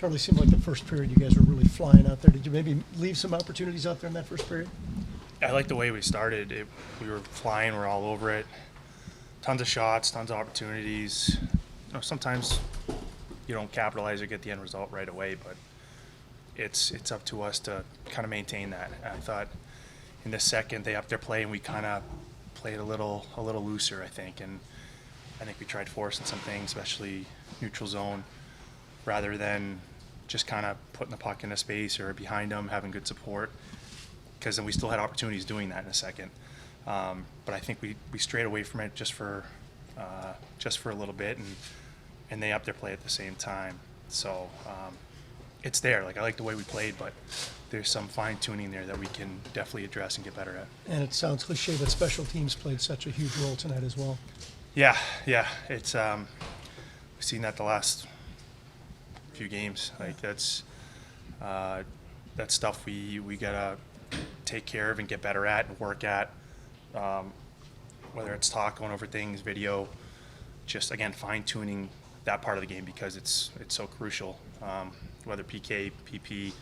Charlie, seemed like the first period you guys were really flying out there. Did you maybe leave some opportunities out there in that first period? I like the way we started. We were flying. We're all over it. Tons of shots, tons of opportunities. Sometimes you don't capitalize or get the end result right away, but it's up to us to kind of maintain that. I thought in the second they upped their play and we kind of played a little looser, I think, and I think we tried forcing some things, especially neutral zone, rather than just kind of putting the puck into space or behind them, having good support, because then we still had opportunities doing that in a second. But I think we strayed away from it just for a little bit, and they upped their play at the same time. So it's there. Like, I like the way we played, but there's some fine tuning there that we can definitely address and get better at. And it sounds cliche, but special teams played such a huge role tonight as well. Yeah. It's we've seen that the last few games. Like, that's stuff we gotta take care of and get better at and work at. Whether it's talk, going over things, video, just again fine tuning that part of the game because it's so crucial. Whether PK, PP,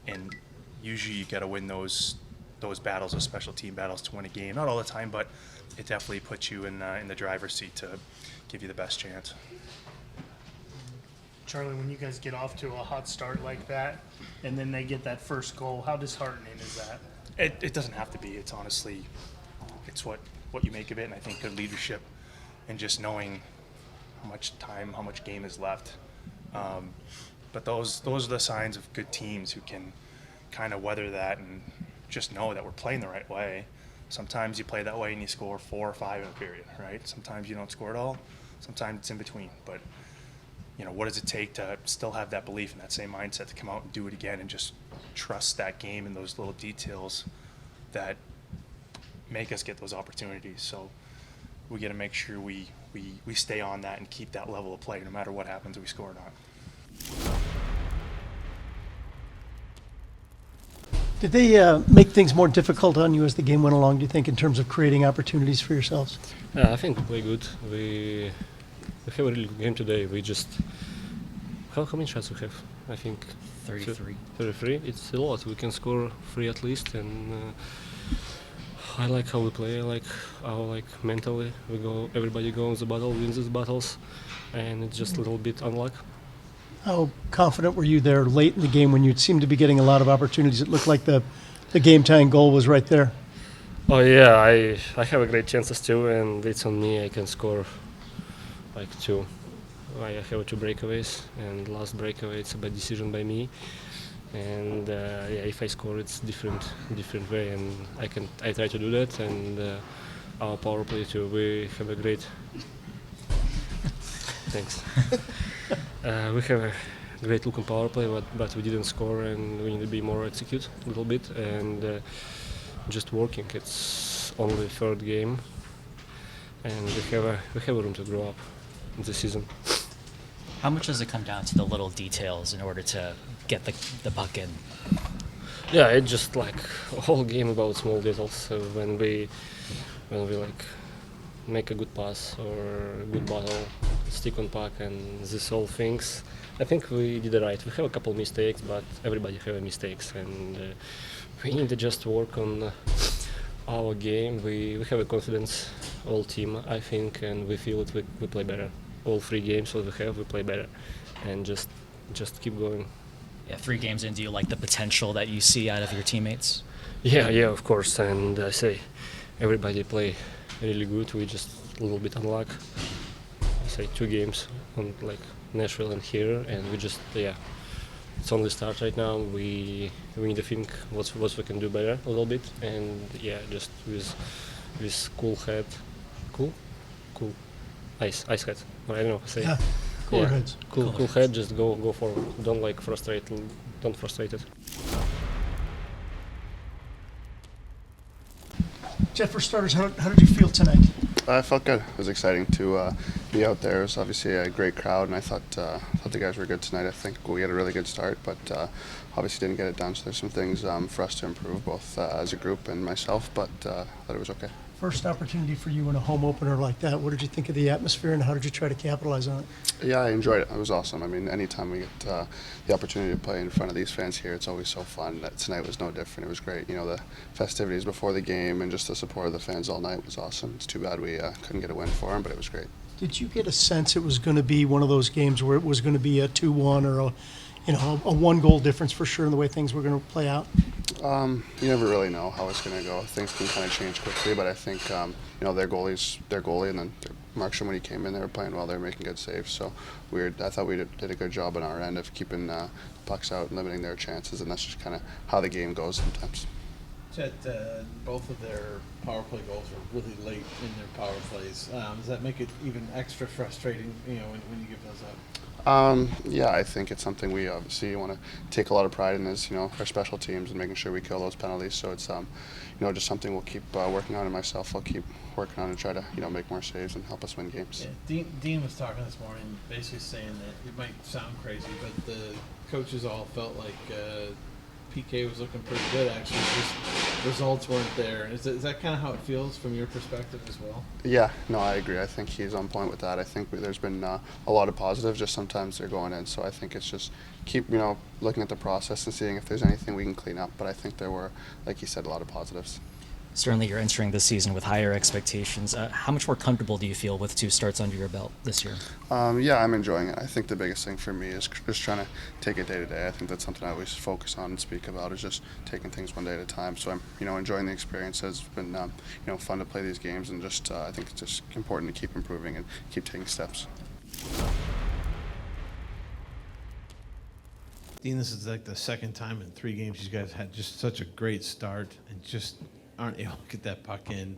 and usually you got to win those battles, those special team battles to win a game. Not all the time, but it definitely puts you in the driver's seat to give you the best chance. Charlie, when you guys get off to a hot start like that, and then they get that first goal, how disheartening is that? It doesn't have to be. It's honestly, it's what you make of it, and I think good leadership and just knowing how much time, how much game is left. But those are the signs of good teams who can kind of weather that and just know that we're playing the right way. Sometimes you play that way and you score 4 or 5 in a period, right? Sometimes you don't score at all. Sometimes it's in between. But what does it take to still have that belief and that same mindset to come out and do it again and just trust that game and those little details that make us get those opportunities? So we got to make sure we stay on that and keep that level of play no matter what happens if we score or not. Did they make things more difficult on you as the game went along, do you think, in terms of creating opportunities for yourselves? I think we play good. We have a really good game today. We just... How many shots we have? I think 33. 33. It's a lot. We can score 3 at least, and I like how we play. I like how mentally we go. Everybody goes the battle, wins these battles, and it's just a little bit unluck. How confident were you there late in the game when you seemed to be getting a lot of opportunities? It looked like the game-tying goal was right there. Oh yeah, I have a great chances too, and it's on me. I can score 2. I have 2 breakaways, and last breakaway it's a bad decision by me. And if I score, it's different way, and I try to do that. And our power play too. We have a great. Thanks. We have a great look on power play, but we didn't score, and we need to be more execute a little bit and just working. It's only 3rd game, and we have a room to grow up in the season. How much does it come down to the little details in order to get the puck in? Yeah, it's just like a whole game about small details. So when we make a good pass or a good battle, stick on puck, and these all things, I think we did it right. We have a couple mistakes, but everybody have mistakes, and we need to just work on our game. We have a confidence, all team, I think, and we feel it. We play better. All 3 games what we play better, and just keep going. Yeah, 3 games in, do you like the potential that you see out of your teammates? Yeah, of course. And I say everybody play really good. We just a little bit unluck. I say 2 games on Nashville and here, and we just it's only start right now. We need to think what we can do better a little bit, and just with cool head, cool ice head. I don't know. Say cooler heads. Cool head. Just go forward. Don't frustrate. Don't frustrate it. Jeff, for starters, how did you feel tonight? I felt good. It was exciting to be out there. It was obviously a great crowd, and I thought the guys were good tonight. I think we had a really good start, but obviously didn't get it done. So there's some things for us to improve, both as a group and myself, but thought it was okay. First opportunity for you in a home opener like that. What did you think of the atmosphere, and how did you try to capitalize on it? Yeah, I enjoyed it. It was awesome. I mean, anytime we get the opportunity to play in front of these fans here, it's always so fun. Tonight was no different. It was great. You know, the festivities before the game and just the support of the fans all night was awesome. It's too bad we couldn't get a win for them, but it was great. Did you get a sense it was going to be one of those games where it was going to be a 2-1 or a one-goal difference for sure in the way things were going to play out? You never really know how it's going to go. Things can kind of change quickly, but I think their goalie, and then Markstrom, when he came in, they were playing well. They were making good saves. So I thought we did a good job on our end of keeping pucks out and limiting their chances, and that's just kind of how the game goes sometimes. Chet, both of their power play goals were really late in their power plays. Does that make it even extra frustrating, when you give those up? Yeah, I think it's something we obviously want to take a lot of pride in is, our special teams and making sure we kill those penalties. So it's, just something we'll keep working on, and myself, I'll keep working on and try to, make more saves and help us win games. Yeah, Dean was talking this morning, basically saying that it might sound crazy, but the coaches all felt like PK was looking pretty good, actually. Just results weren't there. Is that kind of how it feels from your perspective as well? Yeah, no, I agree. I think he's on point with that. I think there's been a lot of positives, just sometimes they're going in. So I think it's just keep, looking at the process and seeing if there's anything we can clean up. But I think there were, like you said, a lot of positives. Certainly, you're entering this season with higher expectations. How much more comfortable do you feel with 2 starts under your belt this year? Yeah, I'm enjoying it. I think the biggest thing for me is just trying to take it day to day. I think that's something I always focus on and speak about, is just taking things one day at a time. So I'm, enjoying the experience. It's been, fun to play these games, and just I think it's just important to keep improving and keep taking steps. Dean, this is like the second time in 3 games you guys had just such a great start and just aren't able to get that puck in.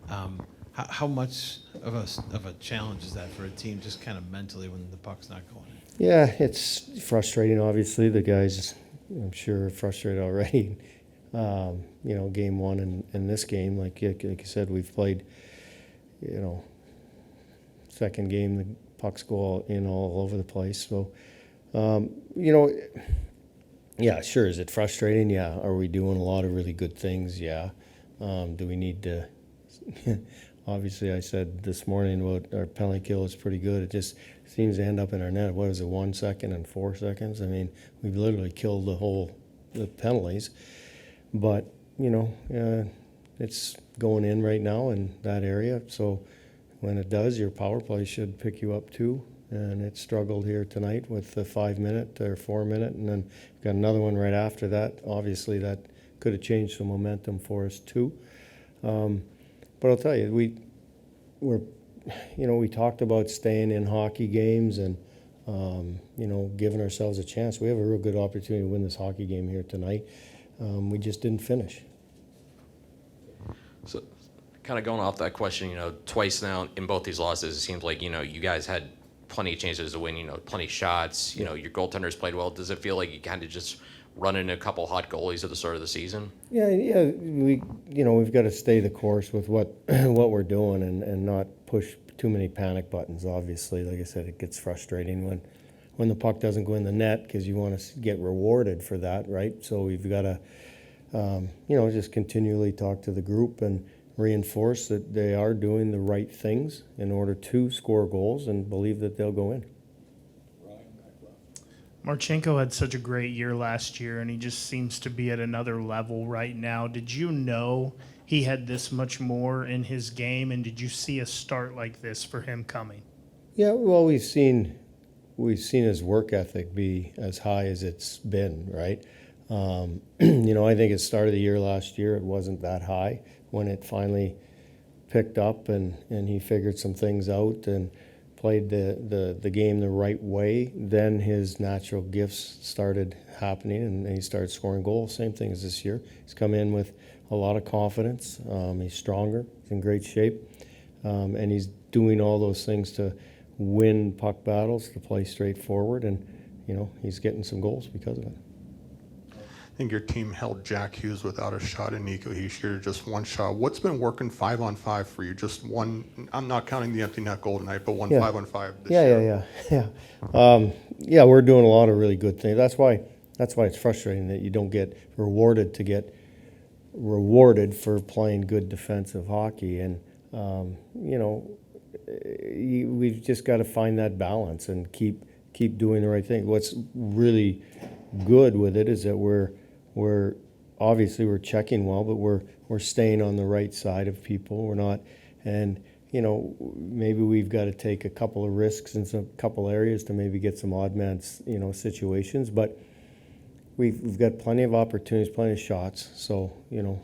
How much of a challenge is that for a team, just kind of mentally, when the puck's not going in? Yeah, it's frustrating. Obviously, the guys, I'm sure, are frustrated already. Game 1 and this game, like you said, we've played. Second game, the pucks go in all over the place. So, yeah, sure. Is it frustrating? Yeah. Are we doing a lot of really good things? Yeah. Do we need to? Obviously, I said this morning about our penalty kill is pretty good. It just seems to end up in our net. What is it, 1 second and 4 seconds? I mean, we've literally killed the penalties. But, it's going in right now in that area. So when it does, your power play should pick you up too. And it struggled here tonight with the 5-minute or 4-minute, and then got another one right after that. Obviously, that could have changed some momentum for us too. But I'll tell you, we talked about staying in hockey games and giving ourselves a chance. We have a real good opportunity to win this hockey game here tonight. We just didn't finish. So, kind of going off that question, twice now in both these losses, it seems like you guys had plenty of chances to win. Plenty of shots. Your goaltenders played well. Does it feel like you kind of just run in a couple hot goalies at the start of the season? Yeah. We've got to stay the course with what we're doing and not push too many panic buttons. Obviously, like I said, it gets frustrating when the puck doesn't go in the net because you want to get rewarded for that, right? So we've got to, just continually talk to the group and reinforce that they are doing the right things in order to score goals and believe that they'll go in. Marchenko had such a great year last year, and he just seems to be at another level right now. Did you know he had this much more in his game, and did you see a start like this for him coming? Yeah, well, we've seen his work ethic be as high as it's been, right? I think at the start of the year last year, it wasn't that high. When it finally picked up and he figured some things out and played the game the right way, then his natural gifts started happening and he started scoring goals. Same thing as this year. He's come in with a lot of confidence. He's stronger. He's in great shape. And he's doing all those things to win puck battles, to play straight forward. And, he's getting some goals because of it. I think your team held Jack Hughes without a shot, and Nico Hischier just 1 shot. What's been working 5-on-5 for you? Just one. I'm not counting the empty net goal tonight, but 5-on-5 this year. Yeah, we're doing a lot of really good things. That's why it's frustrating that you don't get rewarded to get rewarded for playing good defensive hockey. And, we've just got to find that balance and keep doing the right thing. What's really good with it is that we're obviously we're checking well, but we're staying on the right side of people. We're not, and maybe we've got to take a couple of risks in some couple areas to maybe get some odd man situations, but we've got plenty of opportunities, plenty of shots. So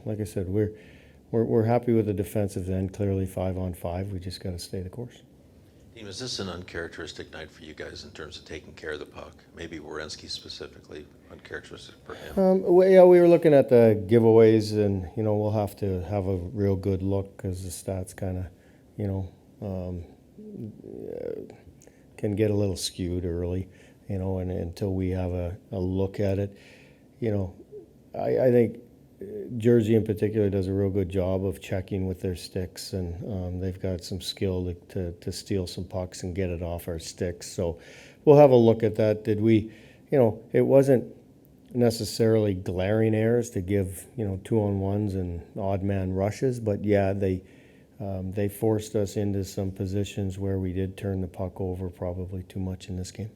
like I said, we're happy with the defensive end. Clearly 5-on-5. We just got to stay the course. Team, is this an uncharacteristic night for you guys in terms of taking care of the puck? Maybe Werenski specifically, uncharacteristic for him. We were looking at the giveaways, and we'll have to have a real good look because the stats kind of, can get a little skewed early, and until we have a look at it, I think Jersey in particular does a real good job of checking with their sticks, and they've got some skill to steal some pucks and get it off our sticks. So we'll have a look at that. Did we, it wasn't necessarily glaring errors to give 2-on-1s and odd man rushes, but yeah, they forced us into some positions where we did turn the puck over probably too much in this game.